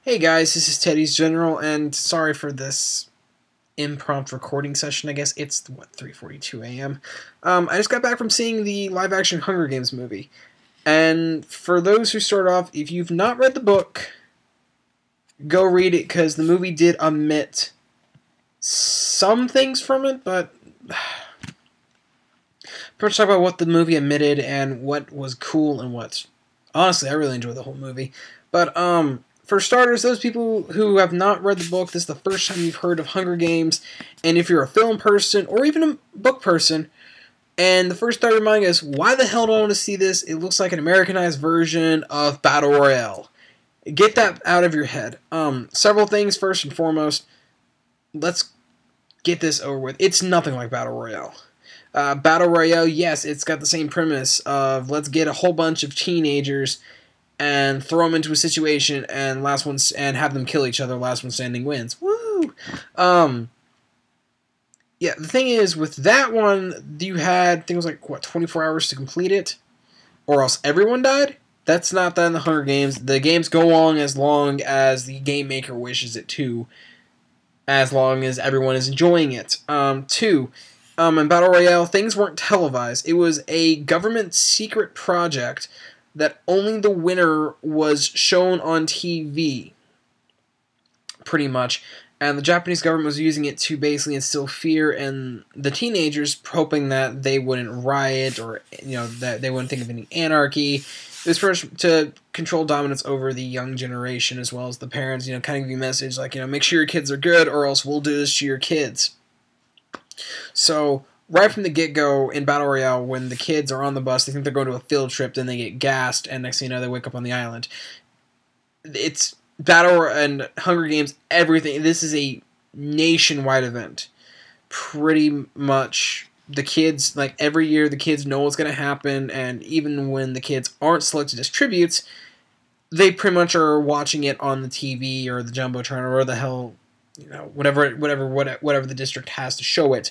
Hey guys, this is Teddy's General, and sorry for this impromptu recording session. I guess it's 3:42 a.m. I just got back from seeing the live-action Hunger Games movie, and for those who start off, if you've not read the book, go read it because the movie did omit some things from it, but pretty much talk about what the movie omitted and what was cool and what. Honestly, I really enjoyed the whole movie, but for starters, those people who have not read the book, this is the first time you've heard of Hunger Games, and if you're a film person or even a book person, and the first thought reminding us, why the hell do I want to see this? It looks like an Americanized version of Battle Royale. Get that out of your head. Several things. First and foremost, let's get this over with. It's nothing like Battle Royale. Battle Royale, yes, it's got the same premise of let's get a whole bunch of teenagers and throw them into a situation and have them kill each other. Last one standing wins. Woo! Yeah, the thing is with that one, you had things like 24 hours to complete it, or else everyone died. That's not that in the Hunger Games. The games go on as long as the game maker wishes it to, as long as everyone is enjoying it. Two, in Battle Royale, things weren't televised. It was a government secret project that only the winner was shown on TV, pretty much. And the Japanese government was using it to basically instill fear in the teenagers, hoping that they wouldn't riot or, that they wouldn't think of any anarchy. It was first to control dominance over the young generation as well as the parents, kind of give you a message like, make sure your kids are good or else we'll do this to your kids. So right from the get-go in Battle Royale, when the kids are on the bus, they think they're going to a field trip, then they get gassed, and next thing you know, they wake up on the island. It's Battle and Hunger Games, everything. This is a nationwide event. Pretty much, the kids, like every year, the kids know what's going to happen, and even when the kids aren't selected as tributes, they pretty much are watching it on the TV or the Jumbotron or the hell, whatever the district has to show it.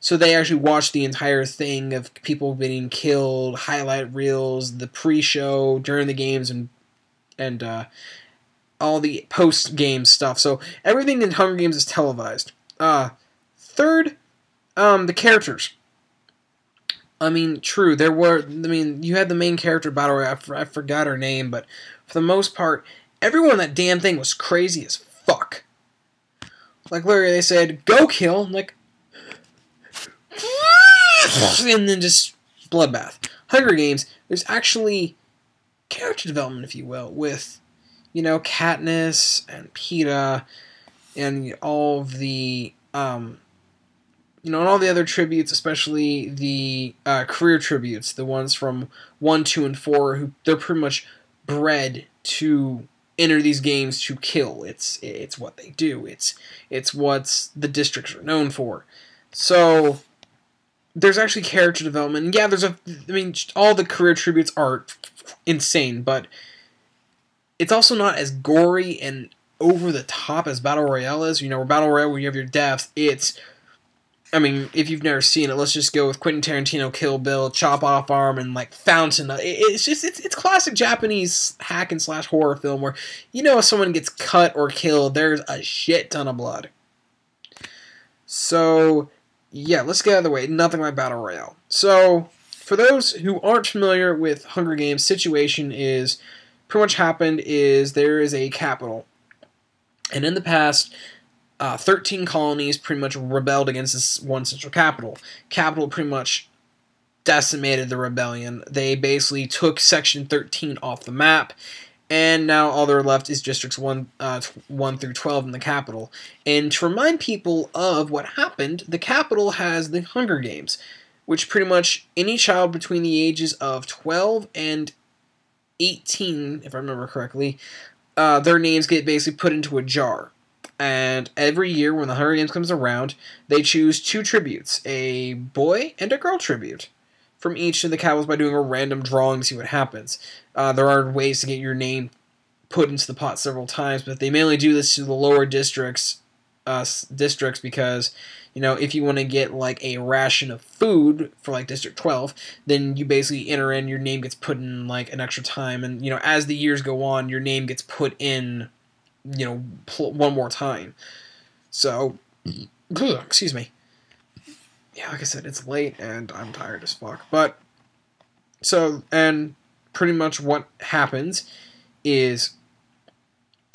So they actually watch the entire thing of people being killed, highlight reels, the pre-show, during the games, and all the post-game stuff. So everything in Hunger Games is televised. Third, the characters. I mean, true, you had the main character Battle Royale, I forgot her name, but for the most part, everyone in that damn thing was crazy as fuck. Like, literally, they said, go kill, I'm like, and then just bloodbath. Hunger Games, there's actually character development, if you will, with, Katniss and Peeta and all of the, and all the other tributes, especially the career tributes, the ones from 1, 2, and 4, who they're pretty much bred to enter these games to kill. It's what they do. It's what the districts are known for. So there's actually character development. Yeah, all the career tributes are insane, but it's also not as gory and over the top as Battle Royale is. Where Battle Royale, where you have your deaths, if you've never seen it, let's just go with Quentin Tarantino, Kill Bill, chop off arm, and like fountain. It's classic Japanese hack and slash horror film where, if someone gets cut or killed, there's a shit ton of blood. So, yeah, let's get out of the way. Nothing like Battle Royale. So, for those who aren't familiar with Hunger Games, situation is, pretty much happened is there is a capital. And in the past, 13 colonies pretty much rebelled against this one central capital. Capital pretty much decimated the rebellion. They basically took Section 13 off the map, and now all there left is Districts 1 through 12 in the capital. And to remind people of what happened, the capital has the Hunger Games, which pretty much any child between the ages of 12 and 18, if I remember correctly, their names get basically put into a jar. And every year when the Hunger Games comes around, they choose 2 tributes, a boy and a girl tribute, from each of the capitals by doing a random drawing to see what happens. There are ways to get your name put into the pot several times, but they mainly do this to the lower districts because, if you want to get like a ration of food for like District 12, then you basically enter in, your name gets put in like an extra time, and as the years go on, your name gets put in one more time. So, excuse me. Yeah, like I said, it's late and I'm tired as fuck. But so, and pretty much what happens is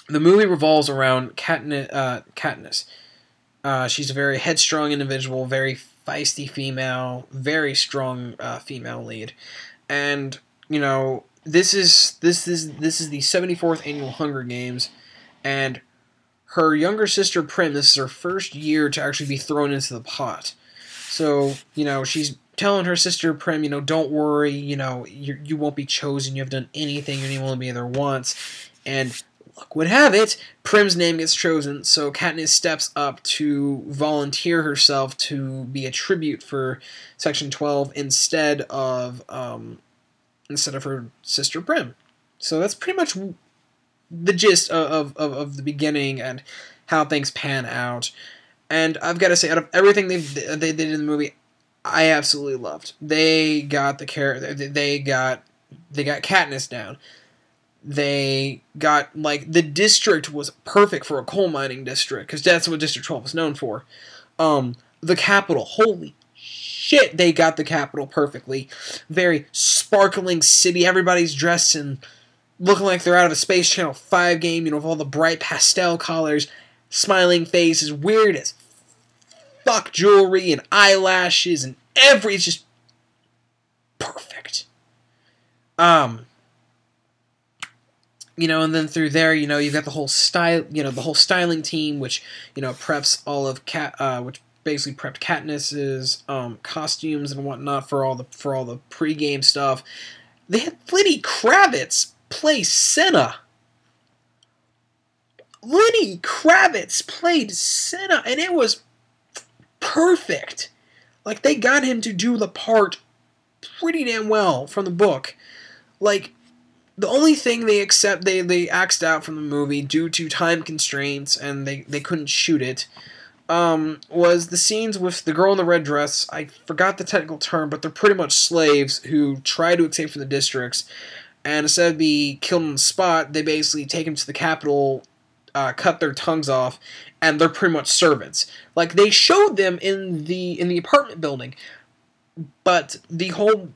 the movie revolves around Katniss. She's a very headstrong individual, very feisty female, very strong female lead, and this is the 74th annual Hunger Games, and her younger sister Prim. This is her first year to actually be thrown into the pot. So she's telling her sister Prim, don't worry, you won't be chosen. You have done anything anyone will be there once, and luck would have it, Prim's name gets chosen, so Katniss steps up to volunteer herself to be a tribute for Section 12 instead of her sister Prim. So that's pretty much the gist of the beginning and how things pan out. And I've got to say, out of everything they did in the movie, I absolutely loved. They got they got Katniss down. They got, the district was perfect for a coal mining district, because that's what District 12 is known for. The Capitol, holy shit, they got the Capitol perfectly. Very sparkling city, everybody's dressed in, looking like they're out of a Space Channel 5 game, with all the bright pastel colors, smiling faces, weird as fuck jewelry, and eyelashes, and it's just perfect. And then through there, you've got the whole style, the whole styling team, which, preps all of which basically prepped Katniss's costumes and whatnot for all the pregame stuff. They had Lenny Kravitz play Senna. Lenny Kravitz played Senna, and it was perfect. They got him to do the part pretty damn well from the book. The only thing they axed out from the movie due to time constraints and they couldn't shoot it was the scenes with the girl in the red dress. I forgot the technical term, but they're pretty much slaves who try to escape from the districts, and instead of be killed on the spot, they basically take them to the Capitol, cut their tongues off, and they're pretty much servants. They showed them in the apartment building, but the whole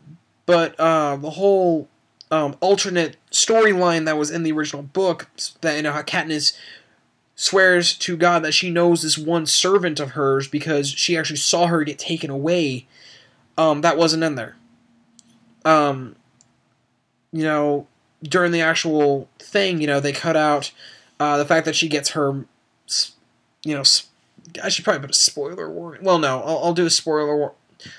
alternate storyline that was in the original book, that how Katniss swears to God that she knows this one servant of hers because she actually saw her get taken away. That wasn't in there. During the actual thing, they cut out the fact that she gets her, I should probably put a spoiler warning. Well, no, I'll do a spoiler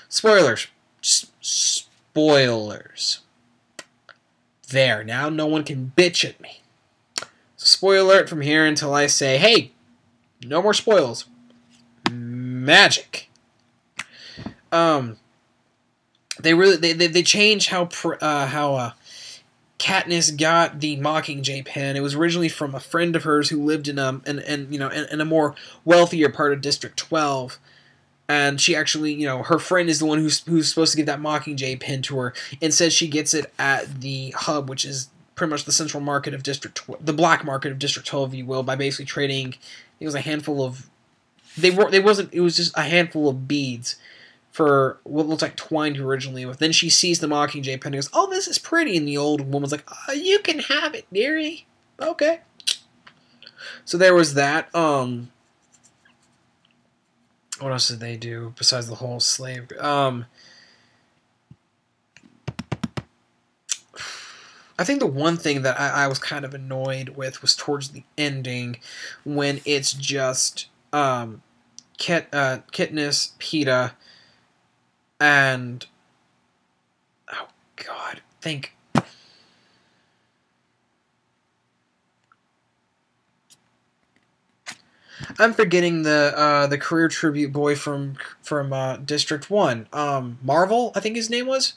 spoilers. Just spoilers. There, now no one can bitch at me. So spoiler alert from here until I say, hey, no more spoils. Magic. They changed how Katniss got the Mockingjay pen. It was originally from a friend of hers who lived in a more wealthier part of District 12. And she actually, her friend is the one who's supposed to give that Mockingjay pin to her. Instead, she gets it at the hub, which is pretty much the central market of the black market of District 12, if you will, by basically trading. It was a handful of, it was just a handful of beads for what looked like twine originally with. Then she sees the Mockingjay pen and goes, "Oh, this is pretty," and the old woman's like, "Oh, you can have it, dearie." Okay. So there was that. What else did they do besides the whole slave? I think the one thing that I was kind of annoyed with was towards the ending, when it's just Katniss, Peeta, and oh god, I'm forgetting the career tribute boy from District 1. Marvel, I think his name was.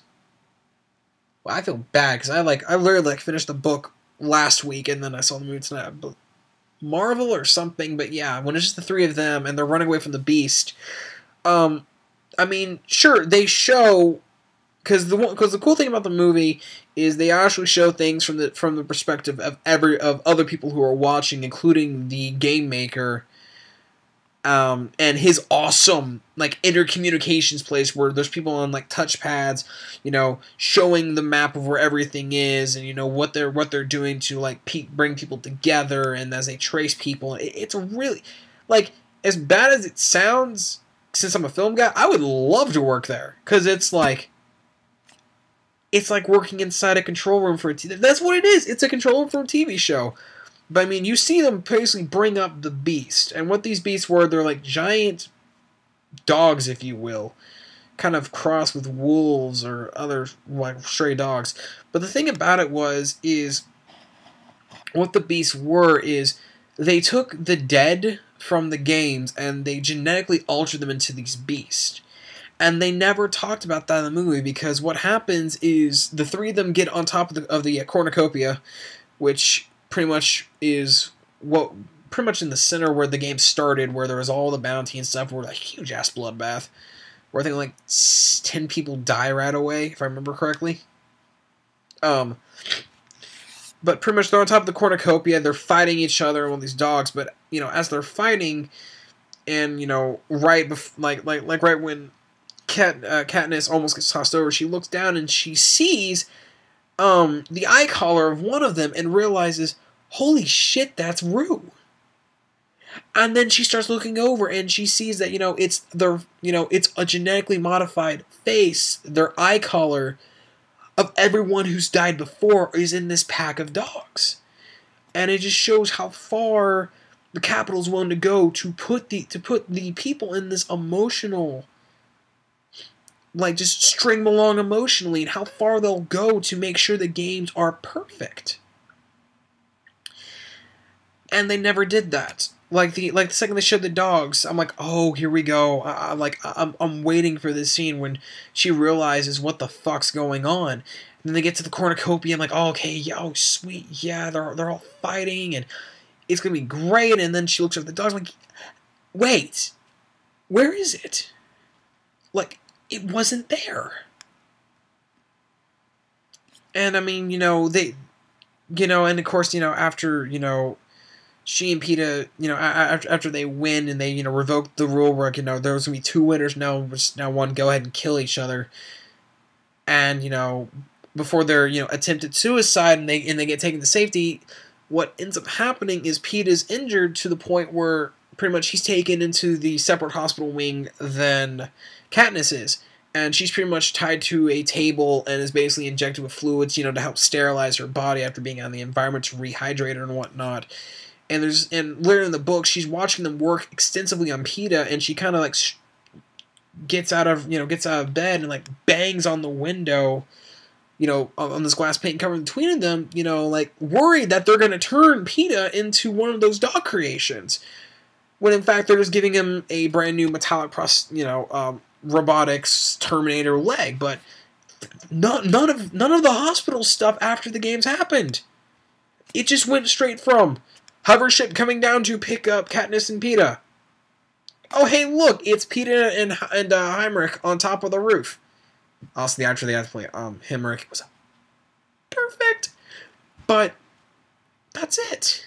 Well, I feel bad because I literally finished the book last week and then I saw the movie tonight. Marvel or something, but yeah, when it's just the three of them and they're running away from the Beast. I mean, sure, they show because the cool thing about the movie is they actually show things from the perspective of other people who are watching, including the game maker, and his awesome like intercommunications place where there's people on like touchpads, showing the map of where everything is, and what they're doing to like bring people together, and as they trace people, it's a really like, as bad as it sounds. Since I'm a film guy, I would love to work there because it's like working inside a control room for a TV. That's what it is. It's a control room for a TV show. But I mean, you see them basically bring up the beast, and what these beasts were, they're like giant dogs, if you will, kind of crossed with wolves or other like stray dogs. But the thing about it is what the beasts were is they took the dead from the games and they genetically altered them into these beasts. And they never talked about that in the movie because what happens is the three of them get on top of the cornucopia, which pretty much is pretty much in the center where the game started, where there was all the bounty and stuff, where a huge ass bloodbath, where I think like 10 people die right away, if I remember correctly. But pretty much they're on top of the cornucopia, they're fighting each other, all these dogs, but as they're fighting, and right when Katniss almost gets tossed over, she looks down and she sees the eye collar of one of them and realizes, holy shit, that's Rue. And then she starts looking over and she sees that it's a genetically modified face, their eye collar of everyone who's died before is in this pack of dogs. And it just shows how far the Capitol's willing to go to put the people in this emotional, like, just string them along emotionally, and how far they'll go to make sure the games are perfect. And they never did that. Like the second they showed the dogs, I'm like, oh, here we go. I'm waiting for this scene when she realizes what the fuck's going on. And then they get to the cornucopia. I'm like, oh, okay, yeah, oh, sweet, yeah, they're all fighting, and it's gonna be great. And then she looks at the dogs, like, wait, where is it? Like, it wasn't there. And I mean, they, and of course, after, she and Peeta, after they win and they, revoke the rule where, there was going to be two winners, now one go ahead and kill each other. And, before their, attempted suicide and they get taken to safety, what ends up happening is Peeta's injured to the point where pretty much he's taken into the separate hospital wing than Katniss is. And she's pretty much tied to a table and is basically injected with fluids, to help sterilize her body after being out in the environment to rehydrate her and whatnot. And later in the book, she's watching them work extensively on Peeta, and she kind of like gets out of bed and like bangs on the window, on this glass pane covering between them, like worried that they're going to turn Peeta into one of those dog creations, when in fact they're just giving him a brand new metallic robotics Terminator leg. But none of the hospital stuff after the games happened. It just went straight from hover ship coming down to pick up Katniss and Peeta. Oh, hey, look, it's Peeta and Heinrich on top of the roof. Also, the actor they had to play Heinrich was perfect. But that's it.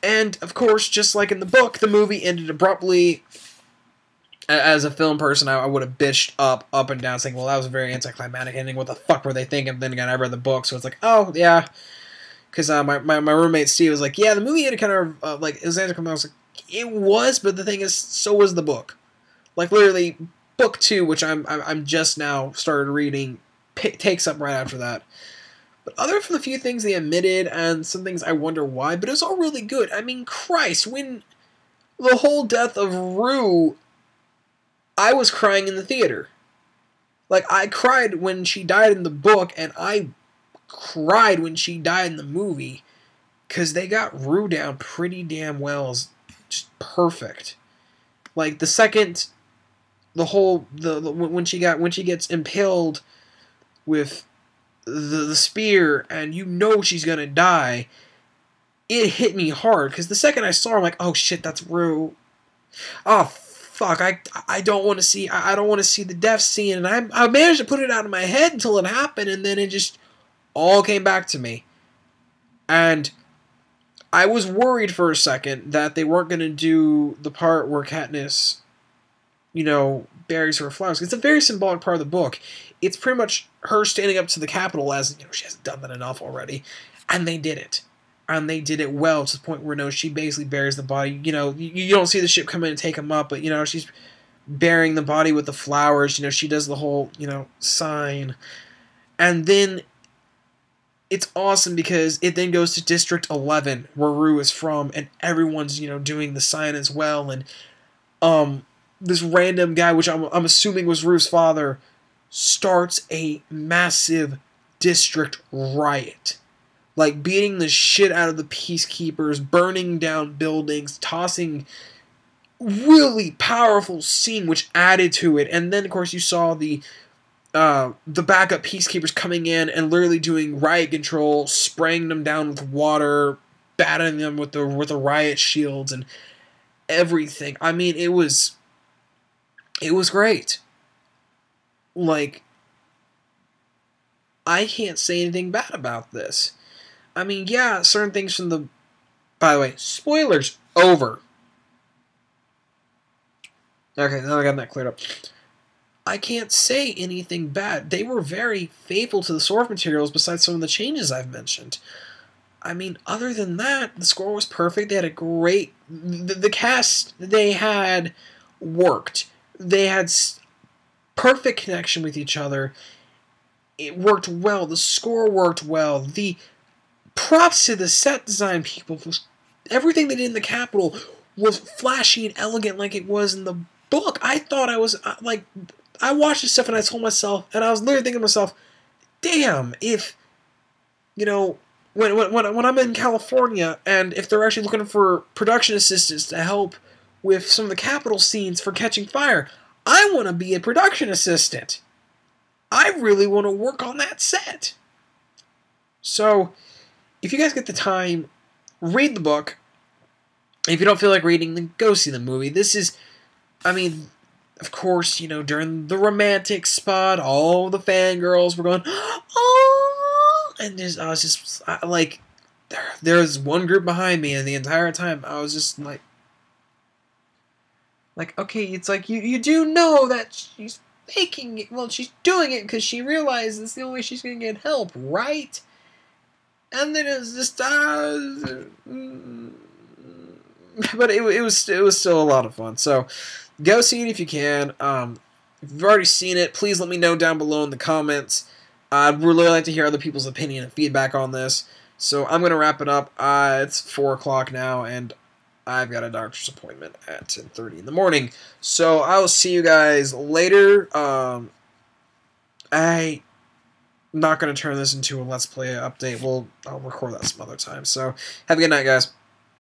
And, of course, just like in the book, the movie ended abruptly. As a film person, I would have bitched up and down, saying, well, that was a very anticlimactic ending. What the fuck were they thinking? Then again, I read the book, so it's like, oh, yeah. Because my roommate Steve was like, yeah, the movie ended kind of, like, it was anticlimactic. I was like, it was, but the thing is, so was the book. Like, literally, book 2, which I'm just now started reading, takes up right after that. But other from the few things they omitted, and some things I wonder why, but it was all really good. I mean, Christ, when the whole death of Rue, I was crying in the theater. Like, I cried when she died in the book, and I cried when she died in the movie, because they got Rue down pretty damn well, as just perfect. Like, the second, when she gets impaled with the spear, and she's gonna die, it hit me hard, because the second I saw her, I'm like, oh shit, that's Rue. Oh, fuck, I don't want to see, I don't want to see the death scene, and I managed to put it out of my head until it happened, and then it just all came back to me. And I was worried for a second that they weren't going to do the part where Katniss, buries her flowers. It's a very symbolic part of the book. It's pretty much her standing up to the Capitol as, she hasn't done that enough already. And they did it. And they did it well to the point where, she basically buries the body. You don't see the ship come in and take him up, but, she's burying the body with the flowers. She does the whole, sign. And then it's awesome because it then goes to District 11, where Rue is from, and everyone's, doing the sign as well. And this random guy, which I'm assuming was Rue's father, starts a massive district riot. Like, beating the shit out of the peacekeepers, burning down buildings, tossing really powerful scene, which added to it. And then, of course, you saw the backup peacekeepers coming in and literally doing riot control, spraying them down with water, battering them with the riot shields and everything. I mean, it was great. Like, I can't say anything bad about this. I mean, yeah, certain things from the... By the way, spoilers over. Okay, now I got that cleared up. I can't say anything bad. They were very faithful to the source materials besides some of the changes I've mentioned. I mean, other than that, the score was perfect. They had a great... The cast they had worked. They had perfect connection with each other. It worked well. The score worked well. The props to the set design people. Everything they did in the Capitol was flashy and elegant like it was in the book. I thought I was... I watched this stuff and I told myself, and I was literally thinking to myself, damn, if, when I'm in California, and if they're actually looking for production assistants to help with some of the Capitol scenes for Catching Fire, I want to be a production assistant. I really want to work on that set. So, if you guys get the time, read the book. If you don't feel like reading, then go see the movie. This is, of course, during the romantic spot, all the fangirls were going, oh, and I was just there was one group behind me, and the entire time I was just like, okay, it's like, you do know that she's faking it. Well, she's doing it because she realizes it's the only way she's going to get help, right? And then it was just, but it was still a lot of fun. So go see it if you can. If you've already seen it, please let me know down below in the comments. I'd really like to hear other people's opinion and feedback on this. So I'm going to wrap it up. It's 4 o'clock now, and I've got a doctor's appointment at 10:30 in the morning. So I will see you guys later. I'm not going to turn this into a Let's Play update. I'll record that some other time. So have a good night, guys.